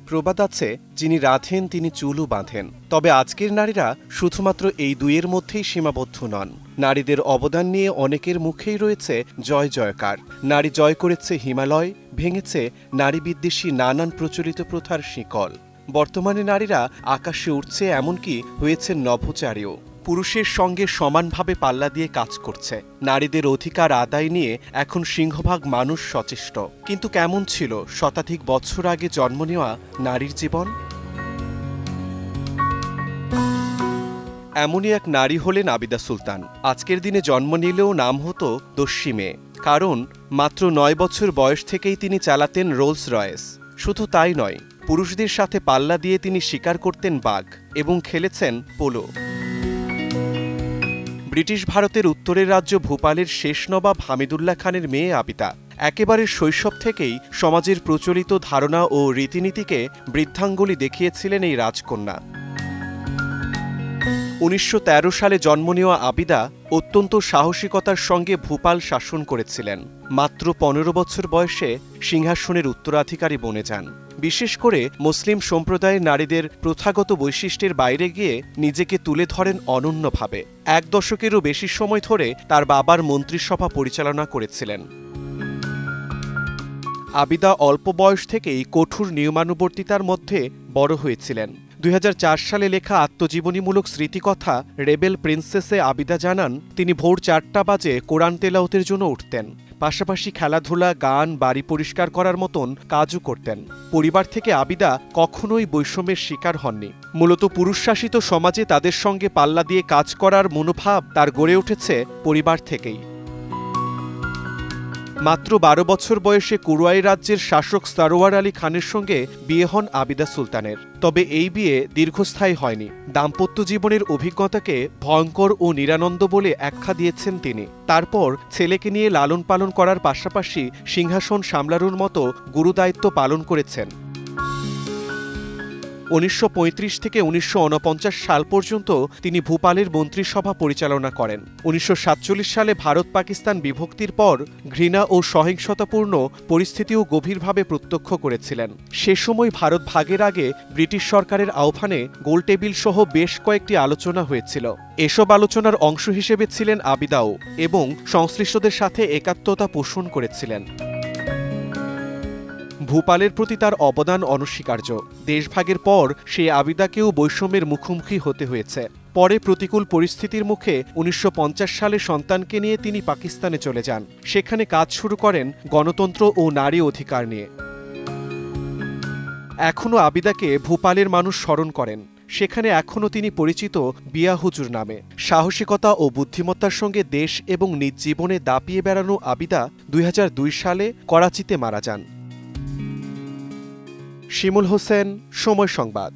প্রবাদ আছে, যিনি রাঁধেন তিনি চুলও বাঁধেন। তবে আজকের নারীরা শুধুমাত্র এই দুইয়ের মধ্যেই সীমাবদ্ধ নন। নারীদের অবদান নিয়ে অনেকের মুখেই রয়েছে জয় জয়কার। নারী জয় করেছে হিমালয়, ভেঙেছে নারী বিদ্বেষী নানান প্রচলিত প্রথার শিকল। বর্তমানে নারীরা আকাশে উঠছে, এমনকি হয়েছে নভোচারীও। পুরুষের সঙ্গে সমানভাবে পাল্লা দিয়ে কাজ করছে। নারীদের অধিকার আদায় নিয়ে এখন সিংহভাগ মানুষ সচেষ্ট। কিন্তু কেমন ছিল শতাধিক বছর আগে জন্ম নেওয়া নারীর জীবন? এমনই এক নারী হলেন আবিদা সুলতান। আজকের দিনে জন্ম নিলেও নাম হতো দস্যি মেয়ে, কারণ মাত্র ৯ বছর বয়স থেকেই তিনি চালাতেন রোলস রয়েস। শুধু তাই নয়, পুরুষদের সাথে পাল্লা দিয়ে তিনি শিকার করতেন বাঘ এবং খেলেছেন পোলো। ব্রিটিশ ভারতের উত্তরের রাজ্য ভূপালের শেষ নবাব হামিদুল্লাহ খানের মেয়ে আবিদা একেবারে শৈশব থেকেই সমাজের প্রচলিত ধারণা ও রীতিনীতিকে বৃদ্ধাঙ্গুলি দেখিয়েছিলেন এই রাজকন্যা। ১৯১৩ সালে জন্ম নেওয়া আবিদা অত্যন্ত সাহসিকতার সঙ্গে ভূপাল শাসন করেছিলেন। মাত্র ১৫ বছর বয়সে সিংহাসনের উত্তরাধিকারী বনে যান। বিশেষ করে মুসলিম সম্প্রদায়ের নারীদের প্রথাগত বৈশিষ্ট্যের বাইরে গিয়ে নিজেকে তুলে ধরেন অনন্যভাবে। ১ দশকেরও বেশি সময় ধরে তার বাবার মন্ত্রিসভা পরিচালনা করেছিলেন। আবিদা অল্প বয়স থেকেই কঠোর নিয়মানুবর্তিতার মধ্যে বড় হয়েছিলেন। ২০০৪ সালে লেখা আত্মজীবনীমূলক স্মৃতিকথা রেবেল প্রিন্সেসে আবিদা জানান, তিনি ভোর ৪টা বাজে কোরআন তেলাওয়াতের জন্য উঠতেন। পাশাপাশি খেলাধুলা, গান, বাড়ি পরিষ্কার করার মতন কাজও করতেন। পরিবার থেকে আবিদা কখনোই বৈষম্যের শিকার হননি। মূলত পুরুষশাসিত সমাজে তাদের সঙ্গে পাল্লা দিয়ে কাজ করার মনোভাব তার গড়ে উঠেছে পরিবার থেকেই। মাত্র ১২ বছর বয়সে কুরওয়াই রাজ্যের শাসক সরওয়ার আলী খানের সঙ্গে বিয়ে হন আবিদা সুলতানের। তবে এই বিয়ে দীর্ঘস্থায়ী হয়নি। দাম্পত্য জীবনের অভিজ্ঞতাকে ভয়ঙ্কর ও নিরানন্দ বলে আখ্যা দিয়েছেন তিনি। তারপর ছেলেকে নিয়ে লালন পালন করার পাশাপাশি সিংহাসন সামলানোর মতো গুরুদায়িত্ব পালন করেছেন। ১৯৩৫ থেকে ১৯৪৯ সাল পর্যন্ত তিনি ভূপালের মন্ত্রিসভা পরিচালনা করেন। ১৯৪৭ সালে ভারত পাকিস্তান বিভক্তির পর ঘৃণা ও সহিংসতাপূর্ণ পরিস্থিতিও গভীরভাবে প্রত্যক্ষ করেছিলেন। সে সময় ভারত ভাগের আগে ব্রিটিশ সরকারের আহ্বানে গোলটেবিল সহ বেশ কয়েকটি আলোচনা হয়েছিল। এসব আলোচনার অংশ হিসেবে ছিলেন আবিদাও এবং সংশ্লিষ্টদের সাথে একাত্মতা পোষণ করেছিলেন। ভূপালের প্রতি তার অবদান অনস্বীকার্য। দেশভাগের পর সেই আবিদাকেও বৈষম্যের মুখোমুখি হতে হয়েছে। পরে প্রতিকূল পরিস্থিতির মুখে ১৯৫০ সালে সন্তানকে নিয়ে তিনি পাকিস্তানে চলে যান। সেখানে কাজ শুরু করেন গণতন্ত্র ও নারী অধিকার নিয়ে। এখনও আবিদাকে ভূপালের মানুষ স্মরণ করেন। সেখানে এখনও তিনি পরিচিত বিয়া হুজুর নামে। সাহসিকতা ও বুদ্ধিমত্তার সঙ্গে দেশ এবং নিজ জীবনে দাপিয়ে বেড়ানো আবিদা ২০০২ সালে করাচিতে মারা যান। শিমুল হোসেন, সময় সংবাদ।